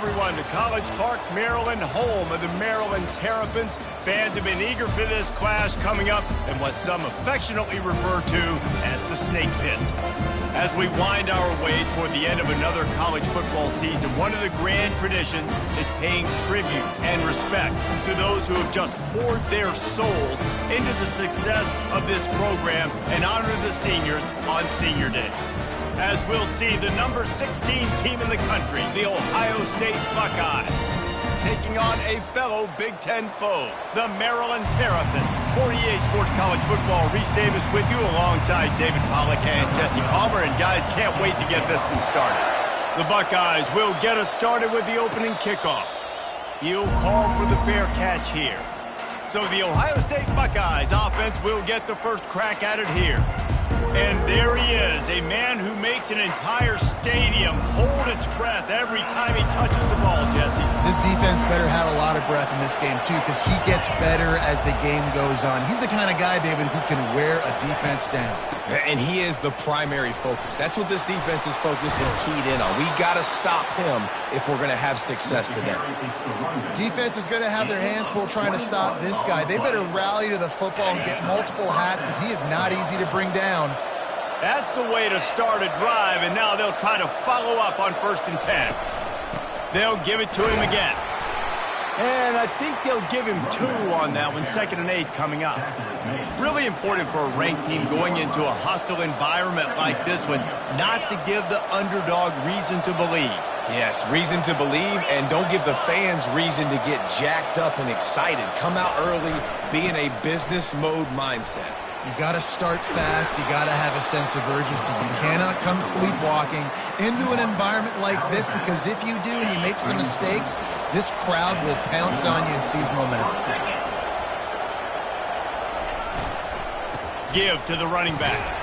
everyone, to College Park, Maryland, home of the Maryland Terrapins. Fans have been eager for this clash coming up in what some affectionately refer to as the Snake Pit. As we wind our way toward the end of another college football season, one of the grand traditions is paying tribute and respect to those who have just poured their souls into the success of this program and honor the seniors on Senior Day. As we'll see the number 16 team in the country, the Ohio State Buckeyes, taking on a fellow Big Ten foe, the Maryland Terrapins. For EA Sports College Football, Reese Davis with you alongside David Pollack and Jesse Palmer. And guys, can't wait to get this one started. The Buckeyes will get us started with the opening kickoff. He'll call for the fair catch here. So the Ohio State Buckeyes offense will get the first crack at it here. And there he is, a man who makes an entire stadium hold its breath every time he touches the ball, Jesse. This defense better have a lot of breath in this game, too, because he gets better as the game goes on. He's the kind of guy, David, who can wear a defense down. And he is the primary focus. That's what this defense is focused and keyed in on. We got to stop him if we're going to have success today. Defense is going to have their hands full trying to stop this guy. They better rally to the football and get multiple hats because he is not easy to bring down. That's the way to start a drive, and now they'll try to follow up on 1st and 10. They'll give it to him again. And I think they'll give him 2 on that one, 2nd and 8 coming up. Really important for a ranked team going into a hostile environment like this one, not to give the underdog reason to believe. Yes, reason to believe, and don't give the fans reason to get jacked up and excited. Come out early, be in a business mode mindset. You got to start fast. You got to have a sense of urgency. You cannot come sleepwalking into an environment like this, because if you do and you make some mistakes, this crowd will pounce on you and seize momentum. Give to the running back.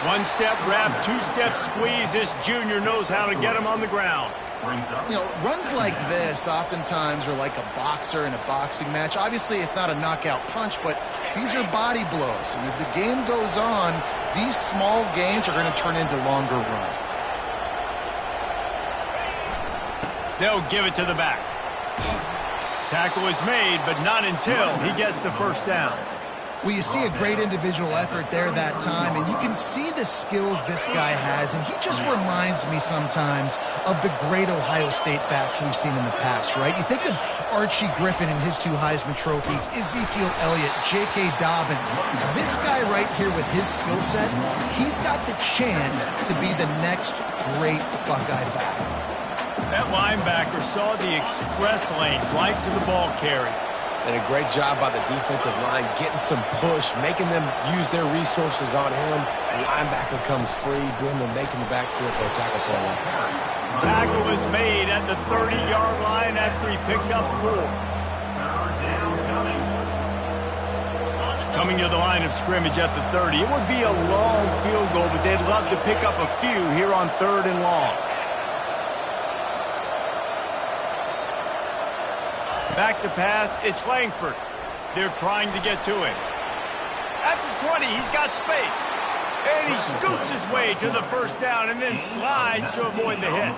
1-step wrap, 2-step squeeze. This junior knows how to get him on the ground. You know, runs like this oftentimes are like a boxer in a boxing match. Obviously, it's not a knockout punch, but these are body blows. And as the game goes on, these small gains are going to turn into longer runs. They'll give it to the back. Tackle is made, but not until he gets the first down. Well, you see a great individual effort there that time, and you can see the skills this guy has, and he just reminds me sometimes of the great Ohio State backs we've seen in the past, right? You think of Archie Griffin and his 2 Heisman trophies, Ezekiel Elliott, J.K. Dobbins. This guy right here with his skill set, he's got the chance to be the next great Buckeye back. That linebacker saw the express lane right to the ball carry. And a great job by the defensive line, getting some push, making them use their resources on him. The linebacker comes free, bringing him making the backfield for a tackle for a loss. Tackle is made at the 30-yard line after he picked up 4. Coming to the line of scrimmage at the 30. It would be a long field goal, but they'd love to pick up a few here on 3rd and long. Back to pass, it's Langford. They're trying to get to him. At the 20, he's got space. And he scoots his way to the first down and then slides to avoid the hit.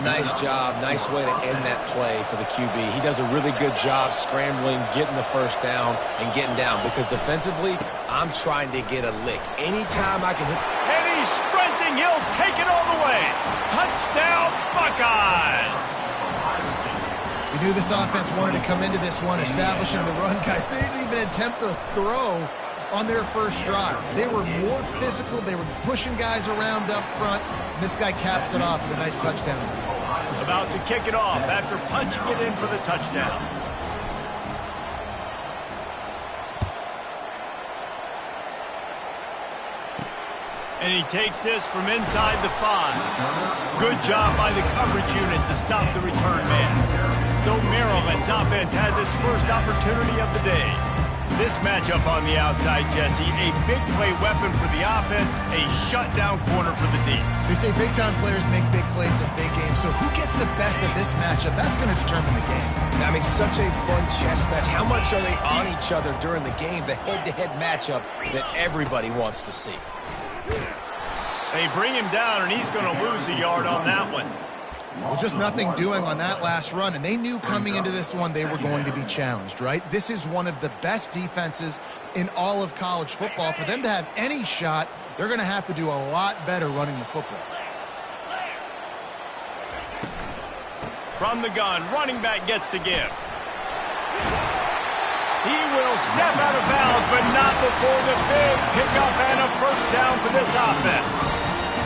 Nice job, nice way to end that play for the QB. He does a really good job scrambling, getting the first down, and getting down. Because defensively, I'm trying to get a lick. Anytime I can hit. And he's sprinting, he'll take it all the way. Touchdown, Buckeyes! We knew this offense wanted to come into this one, establishing the run, guys. They didn't even attempt to throw on their first drive. They were more physical. They were pushing guys around up front. And this guy caps it off with a nice touchdown. About to kick it off after punching it in for the touchdown. And he takes this from inside the 5. Good job by the coverage unit to stop the return man. So Maryland's offense has its first opportunity of the day. This matchup on the outside, Jesse, a big play weapon for the offense, a shutdown corner for the D. They say big-time players make big plays in big games, so who gets the best of this matchup? That's going to determine the game. I mean, such a fun chess match. How much are they on each other during the game, the head-to-head matchup that everybody wants to see? They bring him down, and he's going to lose a yard on that one. Well, just nothing doing on that last run, and they knew coming into this one they were going to be challenged, right? This is one of the best defenses in all of college football. For them to have any shot, they're going to have to do a lot better running the football. From the gun, running back gets to give. He will step out of bounds, but not before the big pickup and a first down for this offense.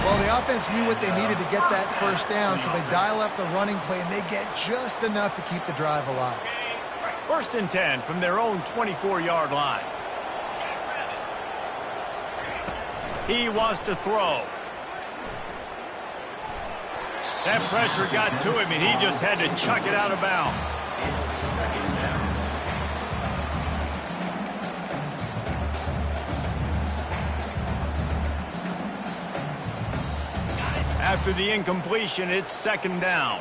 Well, the offense knew what they needed to get that first down, so they dial up the running play, and they get just enough to keep the drive alive. 1st and 10 from their own 24-yard line. He wants to throw. That pressure got to him, and he just had to chuck it out of bounds. After the incompletion, it's 2nd down.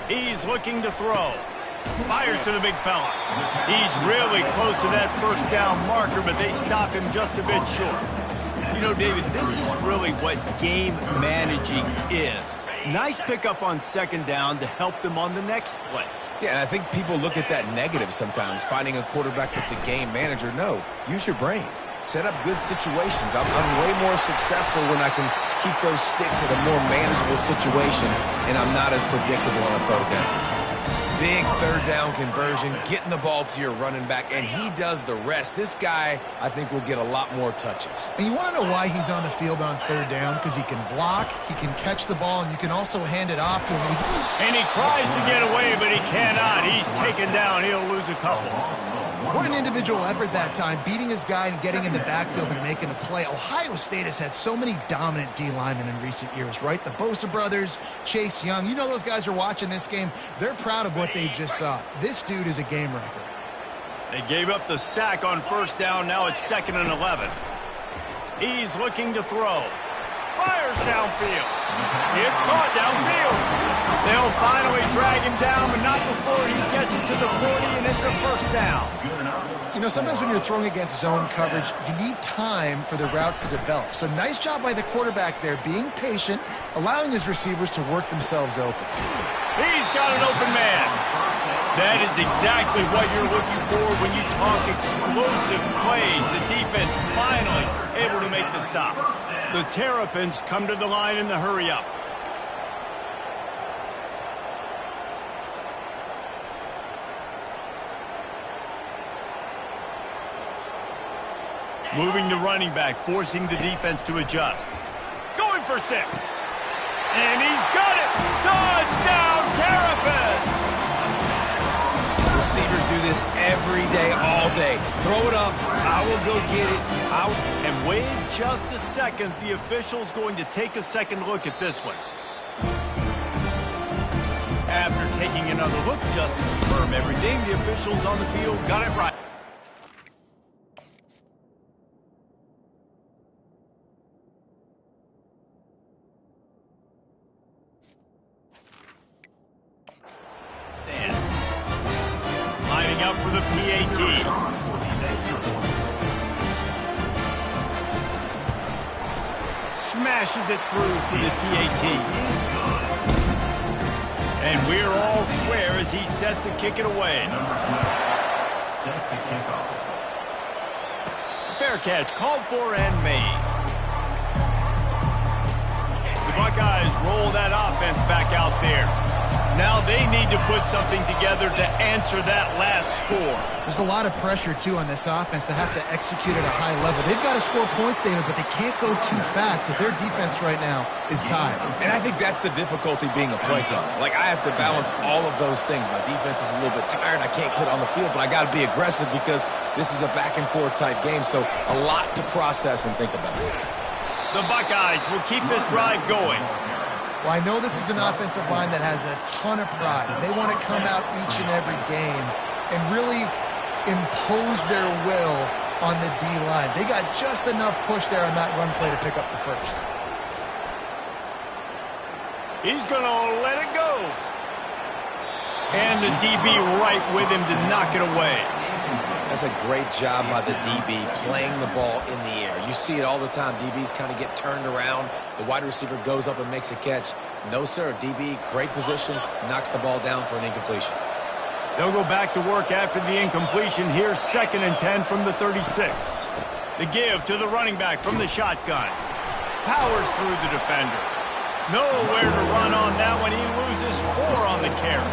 He's looking to throw. Fires to the big fella. He's really close to that first down marker, but they stop him just a bit short. You know, David, this is really what game managing is. Nice pickup on 2nd down to help them on the next play. Yeah, and I think people look at that negative sometimes, finding a quarterback that's a game manager. No, use your brain. Set up good situations. I'm way more successful when I can keep those sticks at a more manageable situation, and I'm not as predictable on a 3rd down. Big 3rd down conversion, getting the ball to your running back, and he does the rest. This guy, I think, will get a lot more touches. And you want to know why he's on the field on 3rd down? Because he can block, he can catch the ball, and you can also hand it off to him. And he tries to get away, but he cannot. He's taken down. He'll lose a couple. What an individual effort that time, beating his guy and getting in the backfield and making a play. Ohio State has had so many dominant D linemen in recent years, right? The Bosa brothers, Chase Young. You know those guys are watching this game. They're proud of what they just saw. This dude is a game wrecker. They gave up the sack on 1st down. Now it's 2nd and 11. He's looking to throw. Fires downfield. It's caught downfield. They'll finally drag him down, but not before he gets it to the 40, and it's a 1st down. You know, sometimes when you're throwing against zone coverage, you need time for the routes to develop. So nice job by the quarterback there, being patient, allowing his receivers to work themselves open. He's got an open man. That is exactly what you're looking for when you talk explosive plays. The defense finally able to make the stop. The Terrapins come to the line in the hurry-up. Moving the running back, forcing the defense to adjust. Going for 6. And he's got it! Touchdown, Terrapins! Receivers do this every day, all day. Throw it up. I will go get it. Out. And wait just a second. The official's going to take a second look at this one. After taking another look just to confirm everything, the officials on the field got it right. Lining up for the PAT. Smashes it through for the PAT. And we're all square as he's set to kick it away. Fair catch called for and made. The Buckeyes roll that offense back out there. Now they need to put something together to answer that last score. There's a lot of pressure, too, on this offense to have to execute at a high level. They've got to score points, David, but they can't go too fast because their defense right now is tired. And I think that's the difficulty being a play caller. Like, I have to balance all of those things. My defense is a little bit tired. I can't put on the field, but I got to be aggressive because this is a back-and-forth type game, so a lot to process and think about. The Buckeyes will keep this drive going. Well, I know this is an offensive line that has a ton of pride. They want to come out each and every game and really impose their will on the D-line. They got just enough push there on that run play to pick up the first. He's going to let it go. And the DB right with him to knock it away. That's a great job by the DB playing the ball in the air. You see it all the time. DBs kind of get turned around. The wide receiver goes up and makes a catch. No, sir. DB, great position, knocks the ball down for an incompletion. They'll go back to work after the incompletion. Here's 2nd and 10 from the 36. The give to the running back from the shotgun. Powers through the defender. Nowhere to run on that one. He loses 4 on the carry.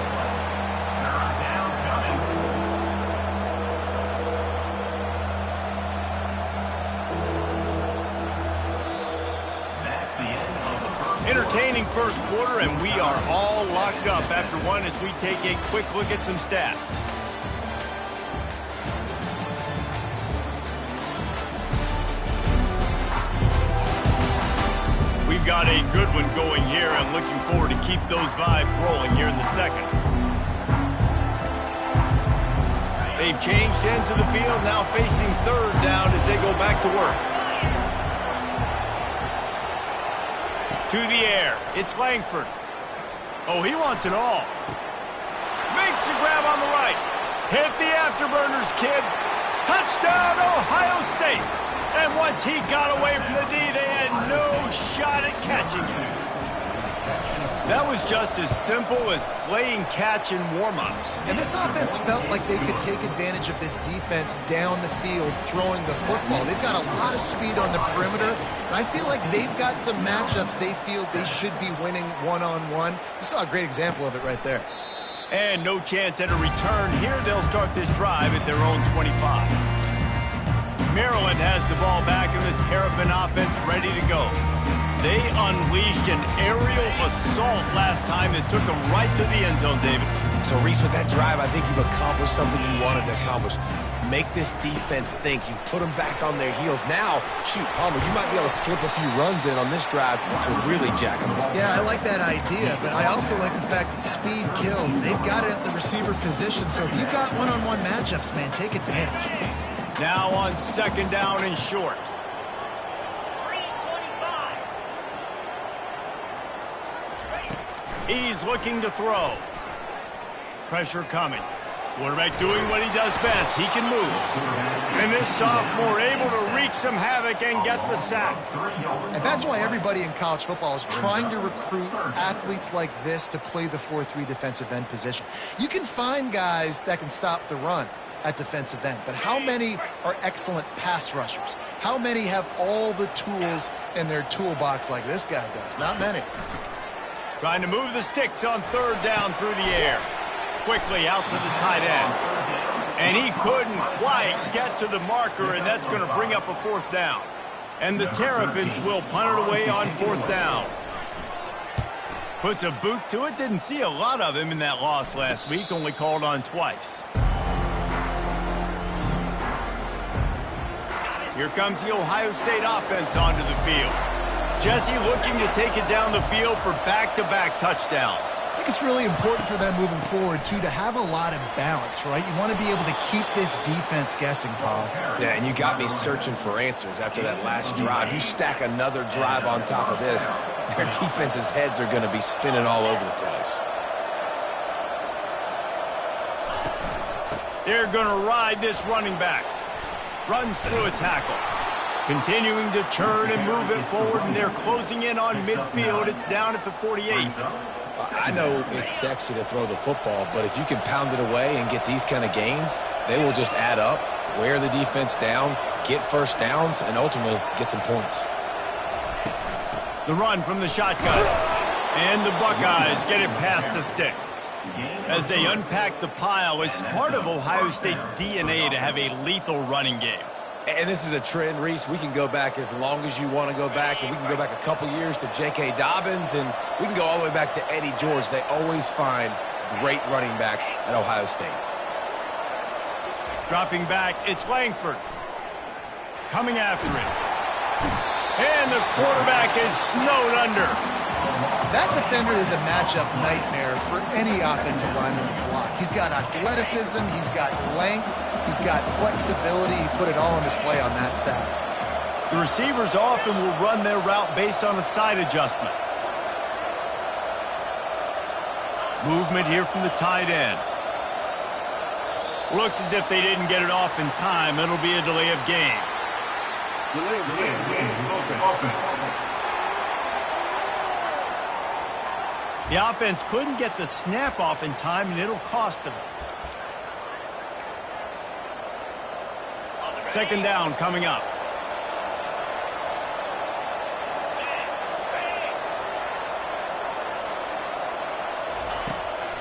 Entertaining first quarter, and we are all locked up after one as we take a quick look at some stats. We've got a good one going here, and looking forward to keep those vibes rolling here in the second. They've changed ends of the field, now facing 3rd down as they go back to work. To the air. It's Langford. Oh, he wants it all. Makes the grab on the right. Hit the afterburners, kid. Touchdown, Ohio State. And once he got away from the D, they had no shot at catching him. That was just as simple as playing catch in warm-ups. And this offense felt like they could take advantage of this defense down the field throwing the football. They've got a lot of speed on the perimeter, and I feel like they've got some matchups they feel they should be winning one-on-one. You saw a great example of it right there. And no chance at a return here. They'll start this drive at their own 25. Maryland has the ball back, and the Terrapin offense ready to go. They unleashed an aerial assault last time that took them right to the end zone, David. So, Reese, with that drive, I think you've accomplished something you wanted to accomplish. Make this defense think. You put them back on their heels. Now, shoot, Palmer, you might be able to slip a few runs in on this drive to really jack them up. Yeah, I like that idea, but I also like the fact that speed kills. They've got it at the receiver position, so if you got one-on-one matchups, man, take advantage. Now on 2nd down and short. He's looking to throw. Pressure coming. Quarterback doing what he does best. He can move. And this sophomore able to wreak some havoc and get the sack. And that's why everybody in college football is trying to recruit athletes like this to play the 4-3 defensive end position. You can find guys that can stop the run at defensive end, but how many are excellent pass rushers? How many have all the tools in their toolbox like this guy does? Not many. Trying to move the sticks on 3rd down through the air. Quickly out to the tight end. And he couldn't quite get to the marker, and that's going to bring up a 4th down. And the Terrapins will punt it away on 4th down. Puts a boot to it. Didn't see a lot of him in that loss last week. Only called on twice. Here comes the Ohio State offense onto the field. Jesse looking to take it down the field for back-to-back touchdowns. I think it's really important for them moving forward, too, to have a lot of balance, right? You want to be able to keep this defense guessing, Paul. Yeah, and you got me searching for answers after that last drive. You stack another drive on top of this, their defense's heads are going to be spinning all over the place. They're going to ride this running back. Runs through a tackle. Continuing to churn and move it forward, and they're closing in on midfield. It's down at the 48. I know it's sexy to throw the football, but if you can pound it away and get these kind of gains, they will just add up, wear the defense down, get first downs, and ultimately get some points. The run from the shotgun. And the Buckeyes get it past the sticks. As they unpack the pile, it's part of Ohio State's DNA to have a lethal running game. And this is a trend, Reese. We can go back as long as you want to go back, and we can go back a couple years to J.K. Dobbins, and we can go all the way back to Eddie George. They always find great running backs at Ohio State. Dropping back, it's Langford. Coming after it. And the quarterback is snowed under. That defender is a matchup nightmare for any offensive lineman to block. He's got athleticism, he's got length, he's got flexibility. He put it all on display on that side. The receivers often will run their route based on a side adjustment. Movement here from the tight end. Looks as if they didn't get it off in time. It'll be a delay of game. Delay of game. Offense. The offense couldn't get the snap off in time, and it'll cost them. Second down coming up.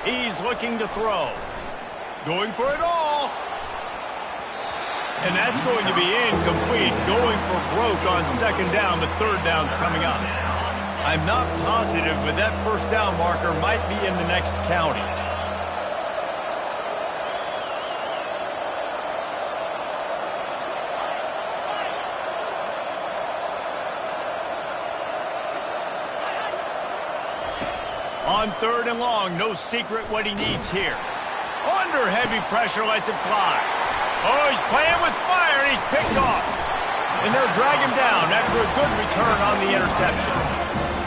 He's looking to throw. Going for it all. And that's going to be incomplete. Going for broke on second down, but third down's coming up. I'm not positive, but that first down marker might be in the next county. On third and long, no secret what he needs here. Under heavy pressure, lets it fly. Oh, he's playing with fire, and he's picked off. And they'll drag him down after a good return on the interception.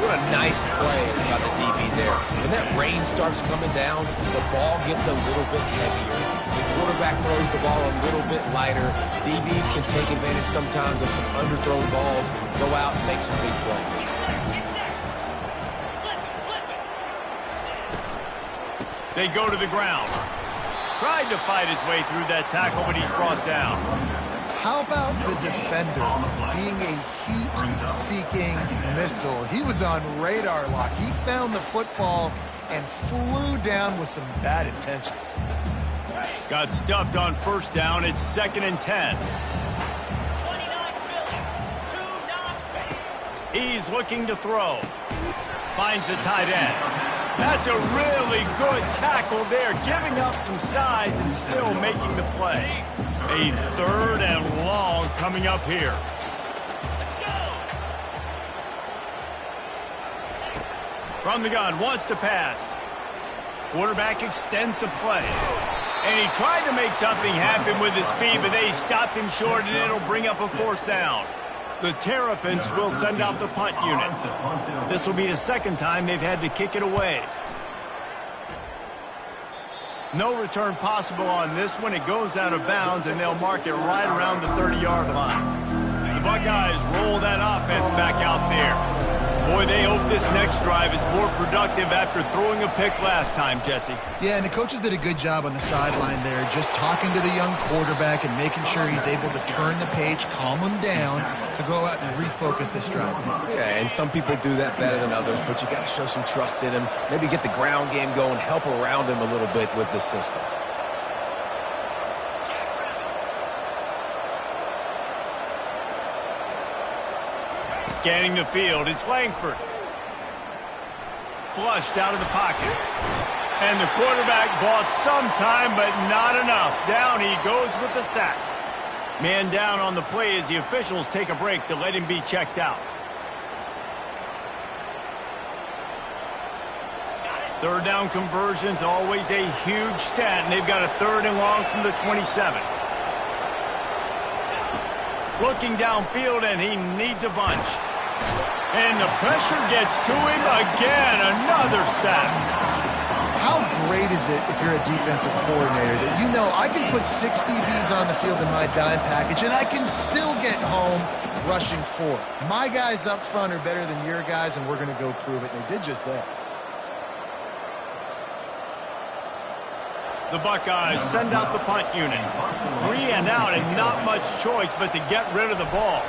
What a nice play by the DB there. When that rain starts coming down, the ball gets a little bit heavier. The quarterback throws the ball a little bit lighter. DBs can take advantage sometimes of some underthrown balls, go out and make some big plays. They go to the ground. Tried to fight his way through that tackle, but he's brought down. How about the defender being a heat-seeking missile? He was on radar lock. He found the football and flew down with some bad intentions. Got stuffed on first down. It's 2nd and 10. He's looking to throw. Finds the tight end. That's a really good tackle there, giving up some size and still making the play. A third and long coming up here. From the gun, wants to pass. Quarterback extends the play. And he tried to make something happen with his feet, but they stopped him short, and it'll bring up a fourth down. The Terrapins will send out the punt unit. This will be the second time they've had to kick it away. No return possible on this one. It goes out of bounds, and they'll mark it right around the 30-yard line. The Buckeyes roll that offense back out there. Boy, they hope this next drive is more productive after throwing a pick last time, Jesse. Yeah, and the coaches did a good job on the sideline there, just talking to the young quarterback and making sure he's able to turn the page, calm him down, to go out and refocus this drive. Yeah, and some people do that better than others, but you got to show some trust in him, maybe get the ground game going, help around him a little bit with the system. Scanning the field, it's Langford. Flushed out of the pocket. And the quarterback bought some time, but not enough. Down he goes with the sack. Man down on the play as the officials take a break to let him be checked out. Third down conversions, always a huge stat, and they've got a third and long from the 27. Looking downfield, and he needs a bunch. And the pressure gets to him again. Another sack. How great is it if you're a defensive coordinator that you know I can put 6 DBs on the field in my dime package and I can still get home rushing 4. My guys up front are better than your guys, and we're going to go prove it. And they did just that. The Buckeyes send out the punt unit. 3 and out, and not much choice but to get rid of the ball.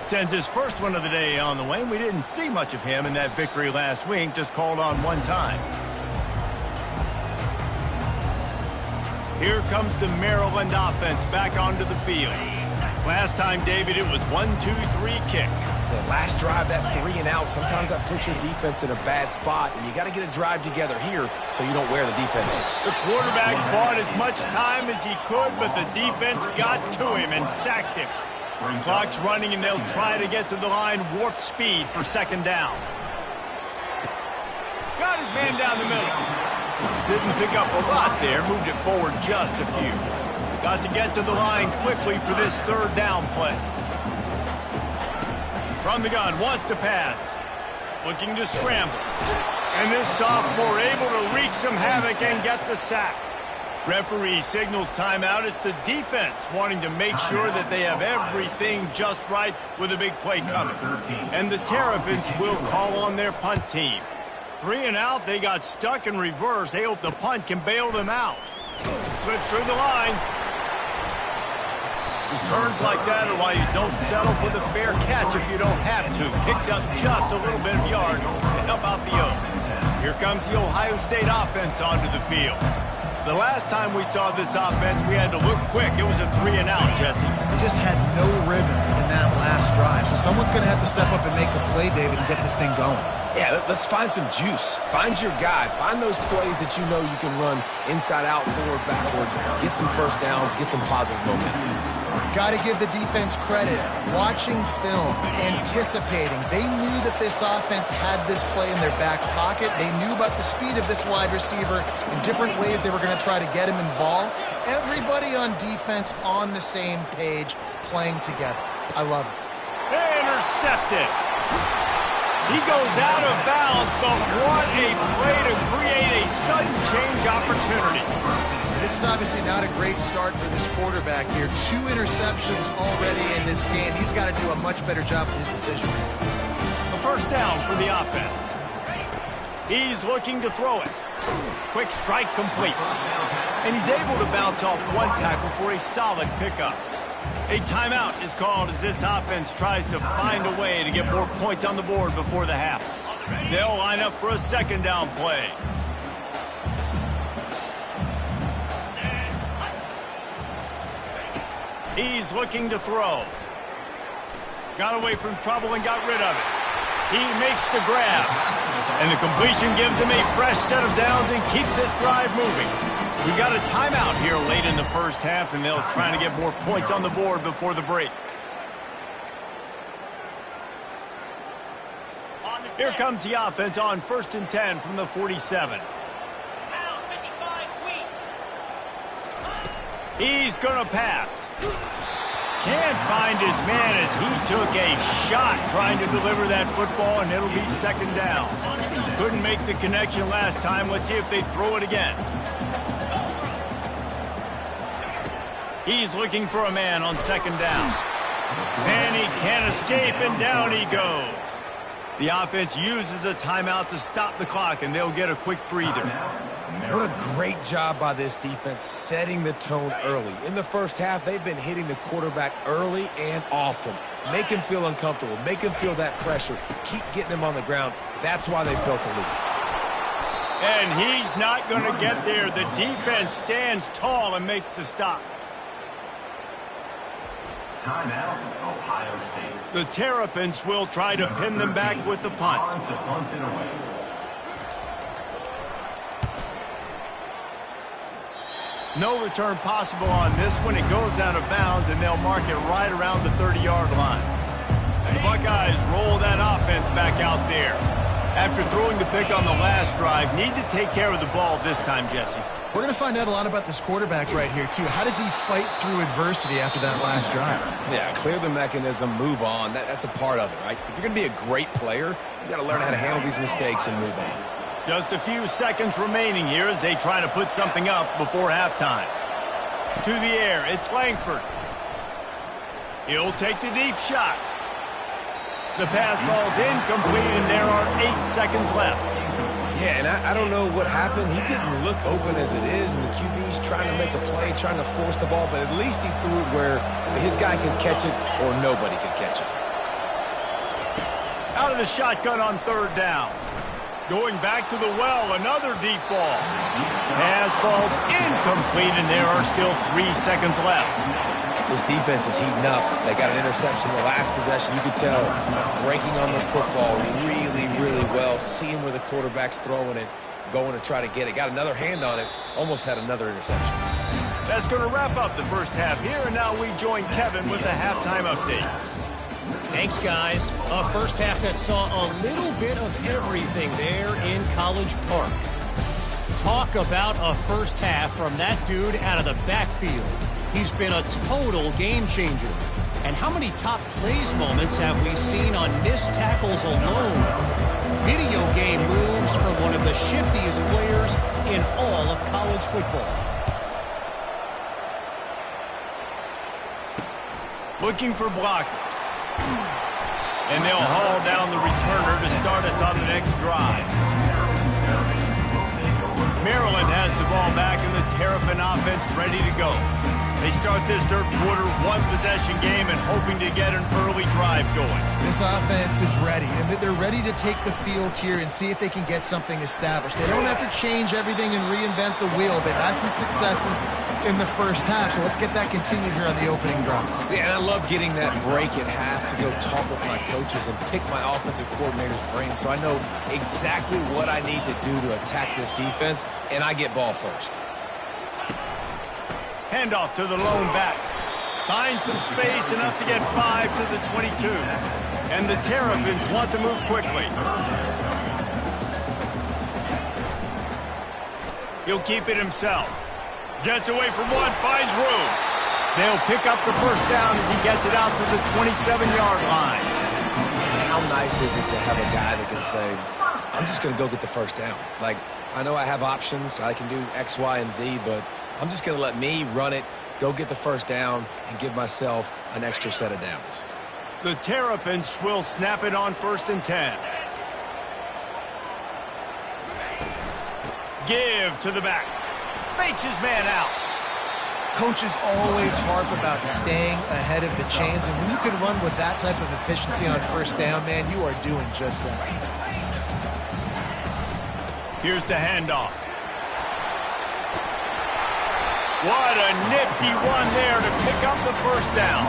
Sends his first one of the day on the way. We didn't see much of him in that victory last week, just called on one time. Here comes the Maryland offense back onto the field. Last time, David, it was 1-2-3 kick. The last drive, that 3 and out, sometimes that puts your defense in a bad spot, and you got to get a drive together here so you don't wear the defense. The quarterback bought as much time as he could, but the defense got to him and sacked him. Clock's running, and they'll try to get to the line warp speed for second down. Got his man down the middle. Didn't pick up a lot there, moved it forward just a few. Got to get to the line quickly for this third down play. From the gun, wants to pass. Looking to scramble. And this sophomore able to wreak some havoc and get the sack. Referee signals timeout. It's the defense wanting to make sure that they have everything just right with a big play coming. And the Terrapins will call on their punt team. 3 and out, they got stuck in reverse. They hope the punt can bail them out. Slips through the line. Returns like that are why you don't settle for the fair catch if you don't have to. Picks up just a little bit of yards to help out the Oaks. Here comes the Ohio State offense onto the field. The last time we saw this offense, we had to look quick. It was a 3 and out, Jesse. They just had no rhythm in that last drive. So someone's going to have to step up and make a play, David, and get this thing going. Yeah, let's find some juice. Find your guy. Find those plays that you know you can run inside out, forward, backwards. Get some first downs. Get some positive momentum. Got to give the defense credit. Watching film, anticipating. They knew that this offense had this play in their back pocket. They knew about the speed of this wide receiver and different ways they were going to try to get him involved. Everybody on defense on the same page, playing together. I love it. Intercepted. He goes out of bounds, but what a play to create a sudden change opportunity. This is obviously not a great start for this quarterback here. 2 interceptions already in this game. He's got to do a much better job with his decision. A first down for the offense. He's looking to throw it. Quick strike complete. And he's able to bounce off 1 tackle for a solid pickup. A timeout is called as this offense tries to find a way to get more points on the board before the half. They'll line up for a second down play. He's looking to throw. Got away from trouble and got rid of it. He makes the grab. And the completion gives him a fresh set of downs and keeps this drive moving. We got a timeout here late in the first half, and they'll try to get more points on the board before the break. Here comes the offense on 1st and 10 from the 47. He's going to pass. Can't find his man as he took a shot trying to deliver that football, and it'll be second down. Couldn't make the connection last time. Let's see if they throw it again. He's looking for a man on second down. And he can't escape, and down he goes. The offense uses a timeout to stop the clock, and they'll get a quick breather. What a great job by this defense setting the tone early. In the first half, they've been hitting the quarterback early and often. Make him feel uncomfortable. Make him feel that pressure. Keep getting him on the ground. That's why they built the lead. And he's not going to get there. The defense stands tall and makes the stop. Timeout, Ohio State. The Terrapins will try to pin them back with the punt. No return possible on this one. It goes out of bounds, and they'll mark it right around the 30-yard line. And the Buckeyes roll that offense back out there. After throwing the pick on the last drive, need to take care of the ball this time, Jesse. We're going to find out a lot about this quarterback right here, too. How does he fight through adversity after that last drive? Yeah, clear the mechanism, move on. That's a part of it, right? If you're going to be a great player, you got to learn how to handle these mistakes and move on. Just a few seconds remaining here as they try to put something up before halftime. To the air, it's Langford. He'll take the deep shot. The pass falls incomplete, and there are 8 seconds left. Yeah, and I don't know what happened. He didn't look open as it is, and the QB's trying to make a play, trying to force the ball, but at least he threw it where his guy could catch it or nobody could catch it. Out of the shotgun on 3rd down. Going back to the well, another deep ball. Pass falls incomplete, and there are still 3 seconds left. This defense is heating up. They got an interception the last possession. You could tell breaking on the football really, really well, seeing where the quarterback's throwing it, going to try to get it. Got another hand on it, almost had another interception. That's going to wrap up the first half here, and now we join Kevin with the halftime update. Thanks, guys. A first half that saw a little bit of everything there in College Park. Talk about a first half from that dude out of the backfield. He's been a total game changer. And how many top plays moments have we seen on missed tackles alone? Video game moves from one of the shiftiest players in all of college football. looking for blockers. And they'll haul down the returner to start us on the next drive. Maryland has the ball back in the Terrapin offense ready to go. They start this third quarter one-possession game and hoping to get an early drive going. This offense is ready, and they're ready to take the field here and see if they can get something established. They don't have to change everything and reinvent the wheel. They've had some successes in the first half, so let's get that continued here on the opening drive. Yeah, and I love getting that break at half to go talk with my coaches and pick my offensive coordinator's brain so I know exactly what I need to do to attack this defense, and I get ball first. Handoff to the lone back. Finds some space, enough to get 5 to the 22. And the Terrapins want to move quickly. He'll keep it himself. Gets away from one, finds room. They'll pick up the first down as he gets it out to the 27-yard line. How nice is it to have a guy that can say, I'm just going to go get the first down. Like, I know I have options. I can do X, Y, and Z, but I'm just going to let me run it, go get the first down, and give myself an extra set of downs. The Terrapins will snap it on 1st and 10. Give to the back. Fakes his man out. Coaches always harp about staying ahead of the chains, and when you can run with that type of efficiency on first down, man, you are doing just that. Here's the handoff. What a nifty run there to pick up the first down.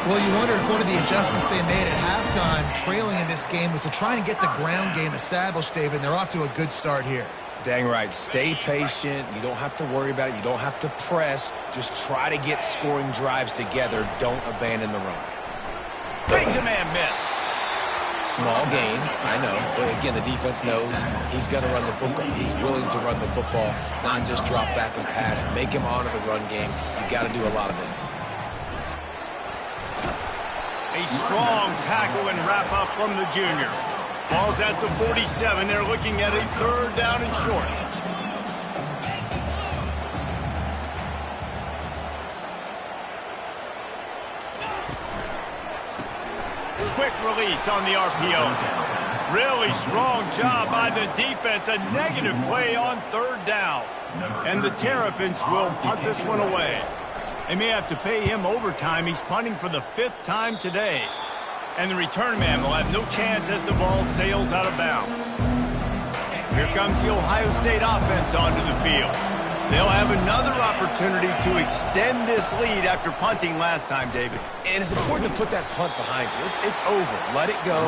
Well, you wonder if one of the adjustments they made at halftime, trailing in this game, was to try and get the ground game established, David, and they're off to a good start here. Dang right. Stay patient. You don't have to worry about it. You don't have to press. Just try to get scoring drives together. Don't abandon the run. Makes a man miss. Small gain, I know. But again, the defense knows he's going to run the football. He's willing to run the football, not just drop back and pass. Make him honor the run game. You got to do a lot of this. A strong tackle and wrap up from the junior. Ball's at the 47. They're looking at a 3rd down and short. Quick release on the RPO. Really strong job by the defense. A negative play on 3rd down. And the Terrapins will punt this one away. They may have to pay him overtime. He's punting for the 5th time today. And the return man will have no chance as the ball sails out of bounds. Here comes the Ohio State offense onto the field. They'll have another opportunity to extend this lead after punting last time, David. And it's important to put that punt behind you. It's over. Let it go.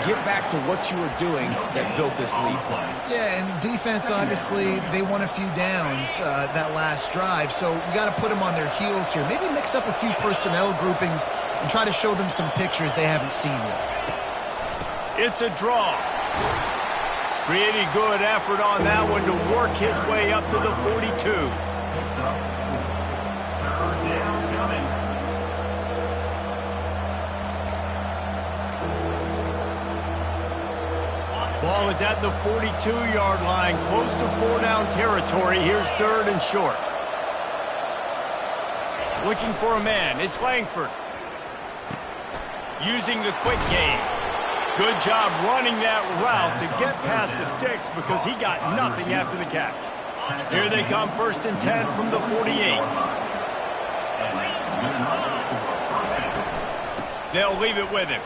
Get back to what you were doing that built this lead play. Yeah, and defense, obviously, they won a few downs that last drive, so you got to put them on their heels here. Maybe mix up a few personnel groupings and try to show them some pictures they haven't seen yet. It's a draw. Pretty good effort on that one to work his way up to the 42. Ball is at the 42-yard line, close to 4-down territory. Here's 3rd and short. Looking for a man. It's Langford. Using the quick game. Good job running that route to get past the sticks because he got nothing after the catch. Here they come, 1st and 10 from the 48. They'll leave it with him.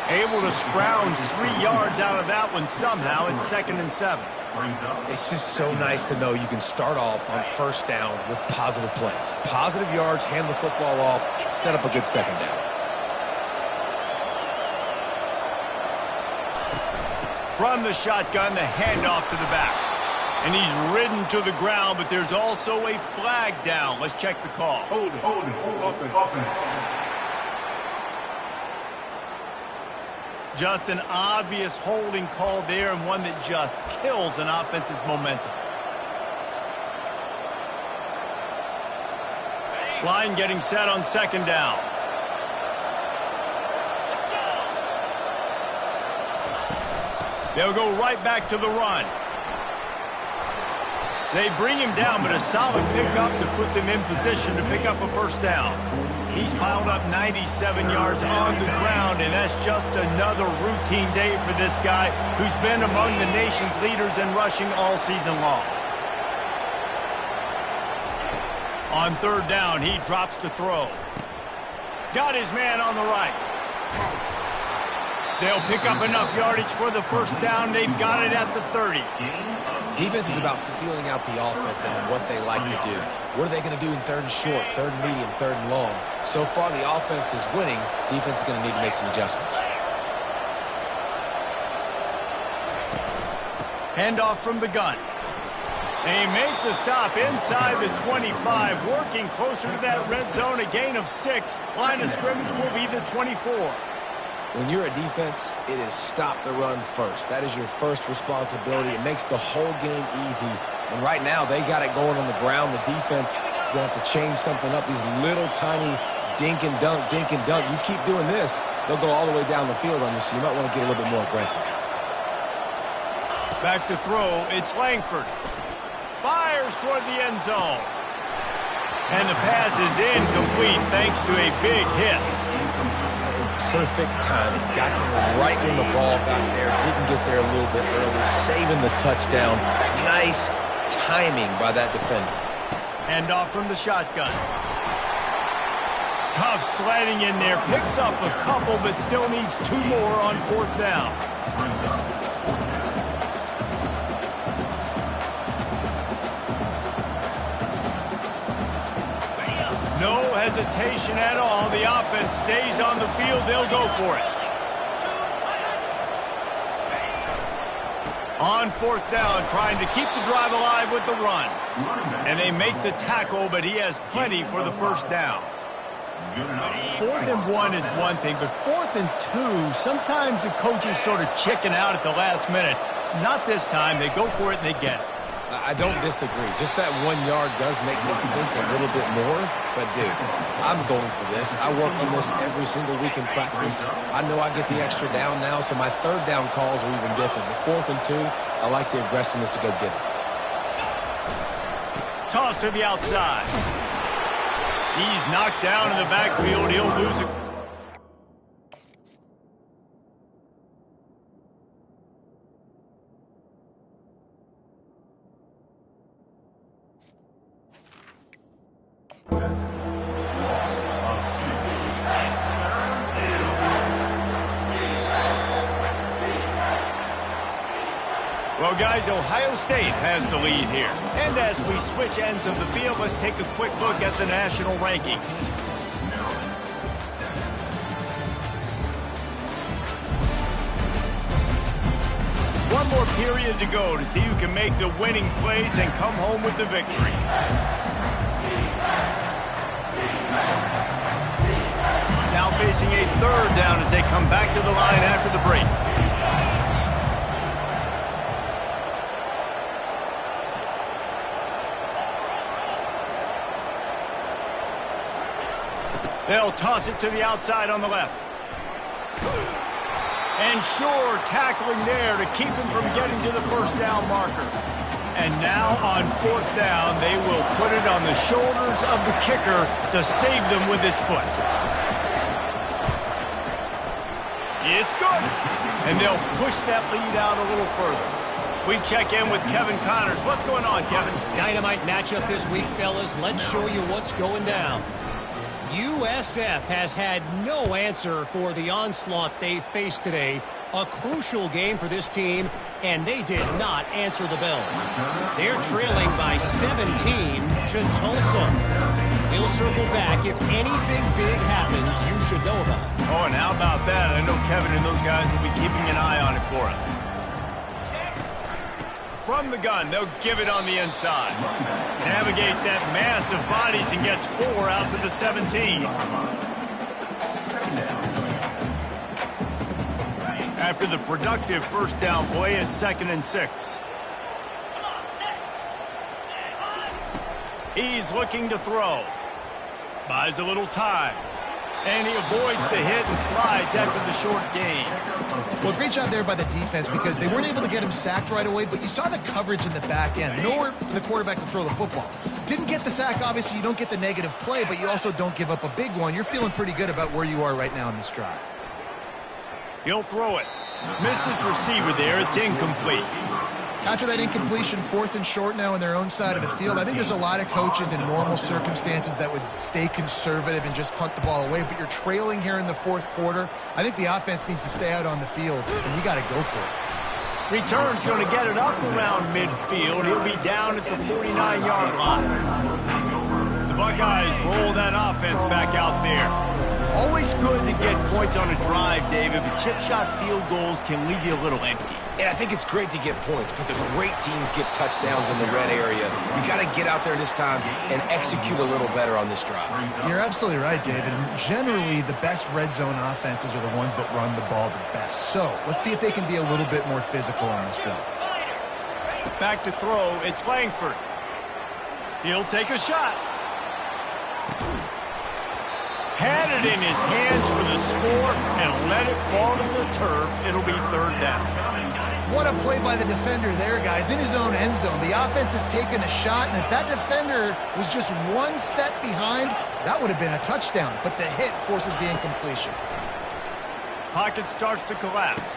Able to scrounge 3 yards out of that one somehow. It's 2nd and 7. It's just so nice to know you can start off on 1st down with positive plays. Positive yards, hand the football off, set up a good 2nd down. From the shotgun, the handoff to the back. And he's ridden to the ground, but there's also a flag down. Let's check the call. Hold it. Offense. Just an obvious holding call there, and one that just kills an offense's momentum. Line getting set on 2nd down. They'll go right back to the run. They bring him down, but a solid pickup to put them in position to pick up a first down. He's piled up 97 yards on the ground, and that's just another routine day for this guy who's been among the nation's leaders in rushing all season long. On third down, he drops to throw. Got his man on the right. They'll pick up enough yardage for the first down. They've got it at the 30. Defense is about feeling out the offense and what they like to do. What are they going to do in third and short, third and medium, third and long? So far, the offense is winning. Defense is going to need to make some adjustments. Handoff from the gun. They make the stop inside the 25, working closer to that red zone, a gain of 6. Line of scrimmage will be the 24. When you're a defense, it is stop the run first. That is your first responsibility. It makes the whole game easy. And right now, they got it going on the ground. The defense is going to have to change something up. These little tiny dink and dunk, dink and dunk. You keep doing this, they'll go all the way down the field on you, so you might want to get a little bit more aggressive. Back to throw, it's Langford. Fires toward the end zone. And the pass is incomplete thanks to a big hit. Perfect timing. Got there right when the ball got there. Didn't get there a little bit early. Saving the touchdown. Nice timing by that defender. Handoff from the shotgun. Tough sliding in there. Picks up a couple, but still needs 2 more on fourth down. No hesitation at all. The offense stays on the field. They'll go for it. On fourth down, trying to keep the drive alive with the run. And they make the tackle, but he has plenty for the first down. 4th and 1 is one thing, but 4th and 2, sometimes the coaches sort of chicken out at the last minute. Not this time. They go for it and they get it. I don't disagree. Just that 1 yard does make me think a little bit more. But, dude, I'm going for this. I work on this every single week in practice. I know I get the extra down now, so my third down calls are even different. But 4th and 2, I like the aggressiveness to go get it. Toss to the outside. He's knocked down in the backfield. He'll lose it. Well, guys, Ohio State has the lead here. And as we switch ends of the field, let's take a quick look at the national rankings. One more period to go to see who can make the winning plays and come home with the victory. Now facing a third down as they come back to the line after the break. They'll toss it to the outside on the left. And sure, tackling there to keep him from getting to the first down marker. And now on fourth down, they will put it on the shoulders of the kicker to save them with his foot. It's good. And they'll push that lead out a little further. We check in with Kevin Connors. What's going on, Kevin? Dynamite matchup this week, fellas. Let's show you what's going down. USF has had no answer for the onslaught they faced today. A crucial game for this team, and they did not answer the bell. They're trailing by 17 to Tulsa. We'll circle back. If anything big happens, you should know about it. Oh, and how about that? I know Kevin and those guys will be keeping an eye on it for us. From the gun, they'll give it on the inside. Navigates that mass of bodies and gets 4 out to the 17. After the productive first down play, it's 2nd and 6. He's looking to throw. Buys a little time. And he avoids the hit and slides after the short gain. Well, great job there by the defense because they weren't able to get him sacked right away, but you saw the coverage in the back end. Nowhere for the quarterback to throw the football. Didn't get the sack, obviously. You don't get the negative play, but you also don't give up a big one. You're feeling pretty good about where you are right now in this drive. He'll throw it. Missed his receiver there. It's incomplete. After that incompletion, 4th and short now on their own side of the field, I think there's a lot of coaches in normal circumstances that would stay conservative and just punt the ball away, but you're trailing here in the 4th quarter. I think the offense needs to stay out on the field, and you got to go for it. Return's going to get it up around midfield. He'll be down at the 49-yard line. The Buckeyes roll that offense back out there. Always good to get points on a drive, David, but chip shot field goals can leave you a little empty. And I think it's great to get points, but the great teams get touchdowns in the red area. You got to get out there this time and execute a little better on this drive. You're absolutely right, David. And generally, the best red zone offenses are the ones that run the ball the best. So let's see if they can be a little bit more physical on this drive. Back to throw. It's Langford. He'll take a shot. Had it in his hands for the score and let it fall to the turf. It'll be 3rd down. What a play by the defender there, guys. In his own end zone, the offense has taken a shot, and if that defender was just one step behind, that would have been a touchdown. But the hit forces the incompletion. Pocket starts to collapse.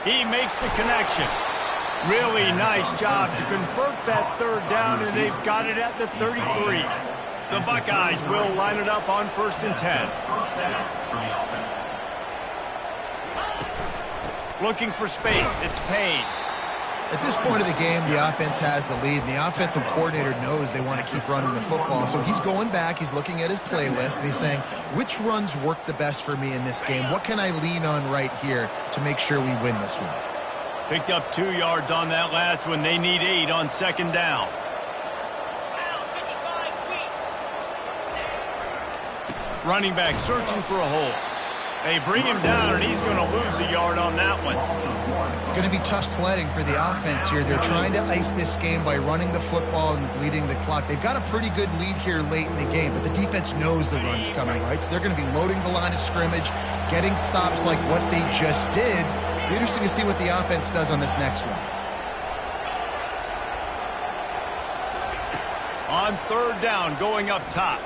He makes the connection. Really nice job to convert that 3rd down, and they've got it at the 33. The Buckeyes will line it up on 1st and 10. Looking for space. It's Payne. At this point of the game, the offense has the lead, and the offensive coordinator knows they want to keep running the football. So he's going back, he's looking at his playlist, and he's saying, which runs work the best for me in this game? What can I lean on right here to make sure we win this one? Picked up 2 yards on that last one. They need 8 on 2nd down. Running back searching for a hole. They bring him down, and he's going to lose a yard on that one. It's going to be tough sledding for the offense here. They're trying to ice this game by running the football and bleeding the clock. They've got a pretty good lead here late in the game, but the defense knows the run's coming, right? So they're going to be loading the line of scrimmage, getting stops like what they just did. It'll be interesting to see what the offense does on this next one. On 3rd down, going up top.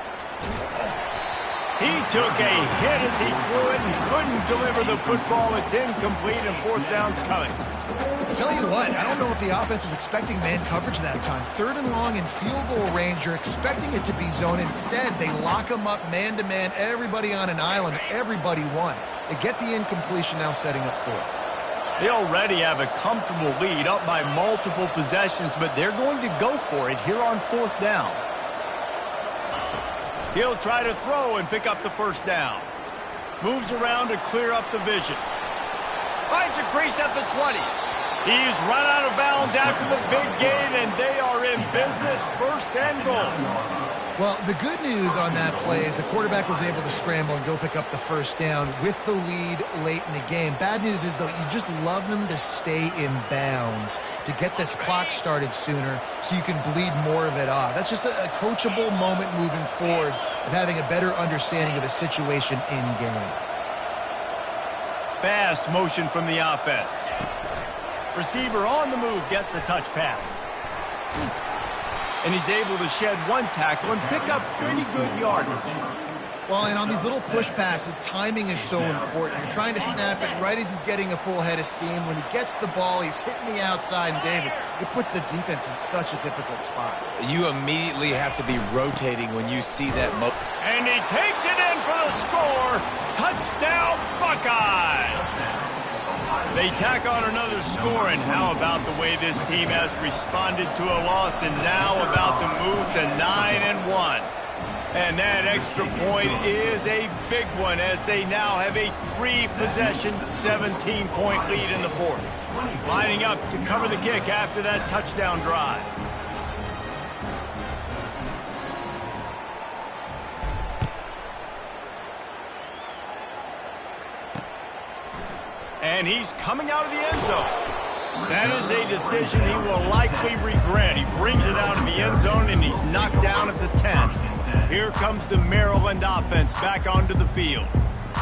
He took a hit as he threw it and couldn't deliver the football. It's incomplete, and 4th down's coming. I'll tell you what, I don't know if the offense was expecting man coverage that time. 3rd and long in field goal range, you're expecting it to be zone. Instead, they lock them up man-to-man, everybody on an island, everybody won. They get the incompletion now setting up 4th. They already have a comfortable lead up by multiple possessions, but they're going to go for it here on 4th down. He'll try to throw and pick up the 1st down. Moves around to clear up the vision. Finds a crease at the 20. He's run out of bounds after the big gain, and they are in business. 1st and goal. Well, the good news on that play is the quarterback was able to scramble and go pick up the 1st down with the lead late in the game. Bad news is, though, you just love them to stay in bounds to get this clock started sooner so you can bleed more of it off. That's just a coachable moment moving forward of having a better understanding of the situation in game. Fast motion from the offense. Receiver on the move gets the touch pass. And he's able to shed 1 tackle and pick up pretty good yardage. Well, and on these little push passes, timing is so important. You're trying to snap it right as he's getting a full head of steam. When he gets the ball, he's hitting the outside, and David, it puts the defense in such a difficult spot. You immediately have to be rotating when you see that. And he takes it in for the score. Touchdown, Buckeyes! They tack on another score, and how about the way this team has responded to a loss and now about to move to 9-1. And that extra point is a big one as they now have a 3-possession, 17-point lead in the 4th. Lining up to cover the kick after that touchdown drive. And he's coming out of the end zone. That is a decision he will likely regret. He brings it out of the end zone, and he's knocked down at the 10. Here comes the Maryland offense back onto the field.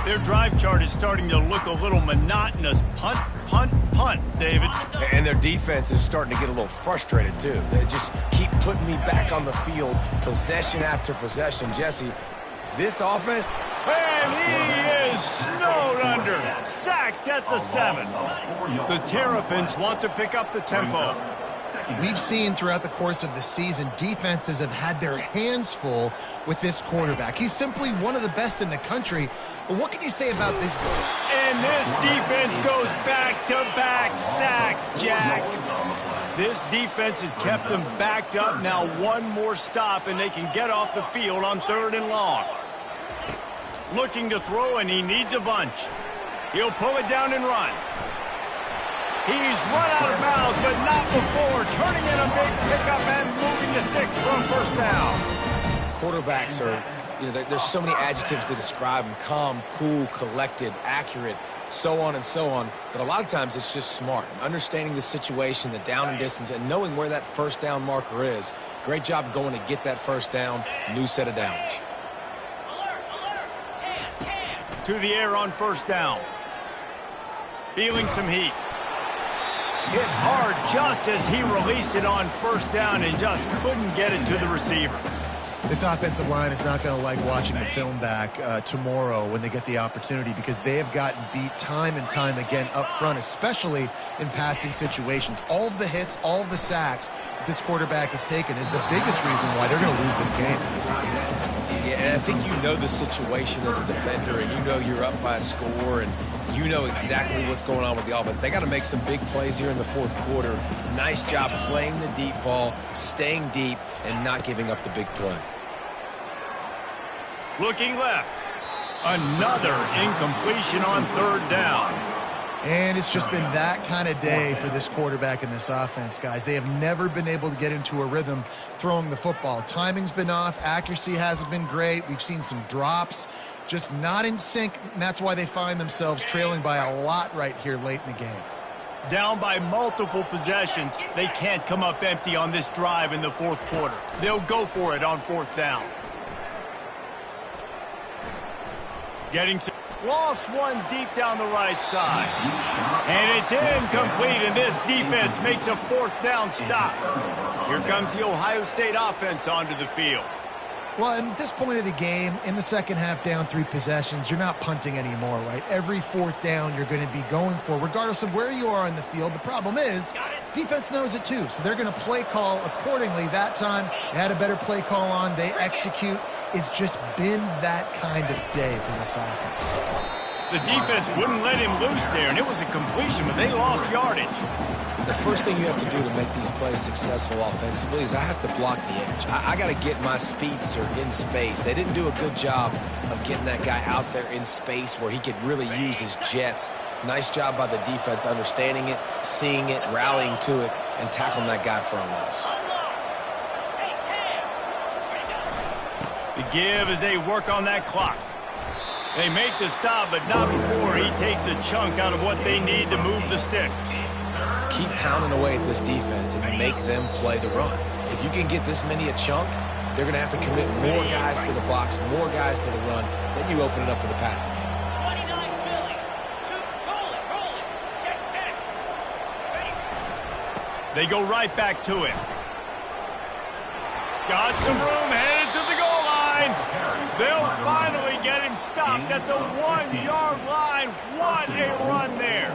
Their drive chart is starting to look a little monotonous. Punt, punt, punt, David. And their defense is starting to get a little frustrated, too. They just keep putting me back on the field, possession after possession. Jesse, this offense... And he is snowed under. Sacked at the 7. The Terrapins want to pick up the tempo. We've seen throughout the course of the season, defenses have had their hands full with this quarterback. He's simply one of the best in the country. But what can you say about this? And this defense goes back-to-back sack, Jack. This defense has kept them backed up. Now one more stop, and they can get off the field on 3rd and long. Looking to throw, and he needs a bunch. He'll pull it down and run. He's run out of bounds, but not before. Turning in a big pickup and moving the sticks for a first down. Quarterbacks are, there's so many adjectives to describe them. Calm, cool, collected, accurate, so on and so on. But a lot of times it's just smart. Understanding the situation, the down and distance, and knowing where that first down marker is. Great job going to get that first down. New set of downs. To the air on first down. Feeling some heat. Hit hard just as he released it on first down and just couldn't get it to the receiver. This offensive line is not going to like watching the film back tomorrow when they get the opportunity, because they have gotten beat time and time again up front, especially in passing situations. All of the hits, all of the sacks that this quarterback has taken is the biggest reason why they're going to lose this game. Yeah, and I think you know the situation as a defender, and you know you're up by a score, and you know exactly what's going on with the offense. They got to make some big plays here in the fourth quarter. Nice job playing the deep ball, staying deep, and not giving up the big play. Looking left. Another incompletion on 3rd down. And it's just been that kind of day for this quarterback and this offense, guys. They have never been able to get into a rhythm throwing the football. Timing's been off. Accuracy hasn't been great. We've seen some drops. Just not in sync, and that's why they find themselves trailing by a lot right here late in the game. Down by multiple possessions, they can't come up empty on this drive in the fourth quarter. They'll go for it on 4th down. Getting some... Lost one deep down the right side. And it's incomplete, and this defense makes a 4th down stop. Here comes the Ohio State offense onto the field. Well, at this point of the game, in the second half, down 3 possessions, you're not punting anymore, right? Every 4th down you're going to be going for, regardless of where you are in the field. The problem is, defense knows it too, so they're going to play call accordingly. That time, they had a better play call on. They execute. It's just been that kind of day for this offense. The defense wouldn't let him loose there, and it was a completion, but they lost yardage. The first thing you have to do to make these plays successful offensively is I have to block the edge. I got to get my speedster in space. They didn't do a good job of getting that guy out there in space where he could really use his jets. Nice job by the defense understanding it, seeing it, rallying to it, and tackling that guy for a loss. The give as they work on that clock. They make the stop, but not before he takes a chunk out of what they need to move the sticks. Keep pounding away at this defense and make them play the run. If you can get this many a chunk, they're going to have to commit more guys to the box, more guys to the run. Then you open it up for the passing game. They go right back to it. Got some room, headed to the goal line. They'll finally get him stopped at the 1-yard line. What a run there.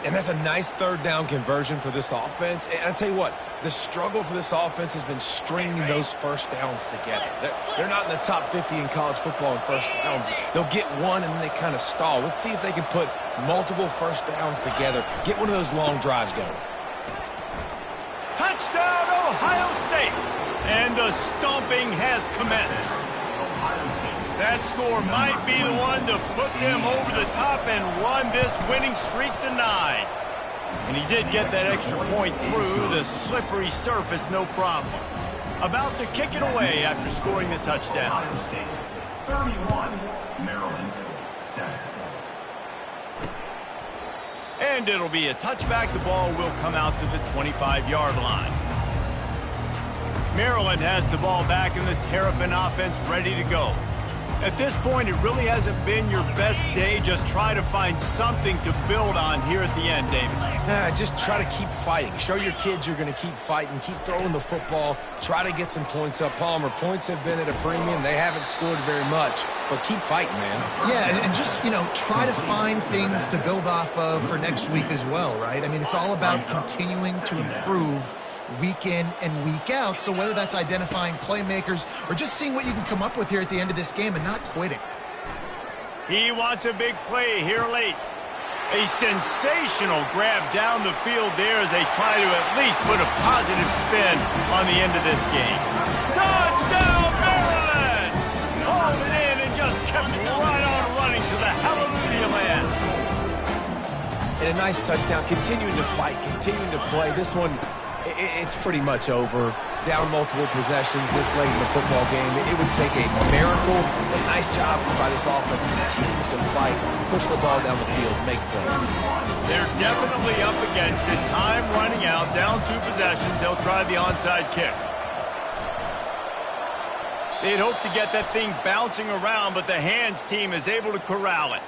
And that's a nice 3rd down conversion for this offense. And I tell you what, the struggle for this offense has been stringing those first downs together. They're not in the top 50 in college football in first downs. They'll get one and then they kind of stall. Let's see if they can put multiple first downs together. Get one of those long drives going. Touchdown, Ohio State. And the stomping has commenced. That score might be the one to put them over the top and run this winning streak to 9. And he did get that extra point through the slippery surface, no problem. About to kick it away after scoring the touchdown. 31, Maryland 7. And it'll be a touchback. The ball will come out to the 25-yard line. Maryland has the ball back and the Terrapin offense ready to go. At this point, it really hasn't been your best day. Just try to find something to build on here at the end, David. Just try to keep fighting. Show your kids you're going to keep fighting. Keep throwing the football. Try to get some points up. Palmer, points have been at a premium. They haven't scored very much, but keep fighting, man. Yeah, and just, try to find things to build off of for next week as well, right? I mean, it's all about continuing to improve week in and week out. So whether that's identifying playmakers or just seeing what you can come up with here at the end of this game and not quitting. He wants a big play here late. A sensational grab down the field there as they try to at least put a positive spin on the end of this game. Touchdown, Maryland! Hauled it in and just kept right on running to the hallelujah land. And a nice touchdown. Continuing to fight, continuing to play. This one, it's pretty much over. Down multiple possessions this late in the football game. It would take a miracle. A nice job by this offense. Continue to fight, push the ball down the field, make plays. They're definitely up against it. Time running out, down 2 possessions. They'll try the onside kick. They'd hope to get that thing bouncing around, but the hands team is able to corral it.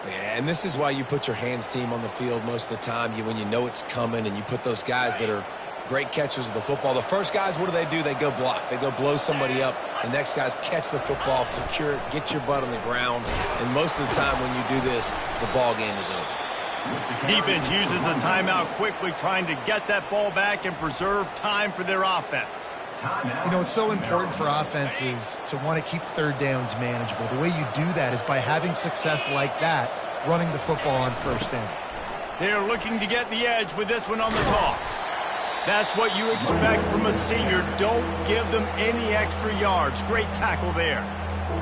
Yeah, and this is why you put your hands team on the field most of the time. When you know it's coming, and you put those guys that are great catchers of the football. The first guys, what do? They go block. They go blow somebody up. The next guys catch the football, secure it, get your butt on the ground. And most of the time when you do this, the ball game is over. Defense uses a timeout quickly, trying to get that ball back and preserve time for their offense. It's so important for offenses to want to keep third downs manageable. The way you do that is by having success like that, running the football on first down. They're looking to get the edge with this one on the toss. That's what you expect from a senior. Don't give them any extra yards. Great tackle there.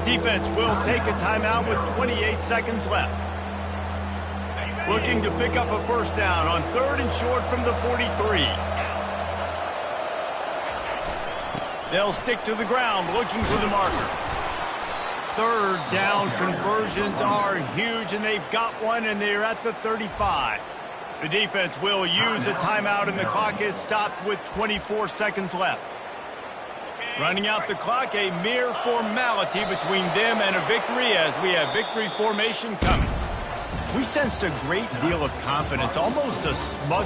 Defense will take a timeout with 28 seconds left. Looking to pick up a first down on 3rd and short from the 43. They'll stick to the ground looking for the marker. 3rd down conversions are huge, and they've got one, and they're at the 35. The defense will use a timeout, and the clock is stopped with 24 seconds left. Running out the clock, a mere formality between them and a victory as we have victory formation coming. We sensed a great deal of confidence, almost a smug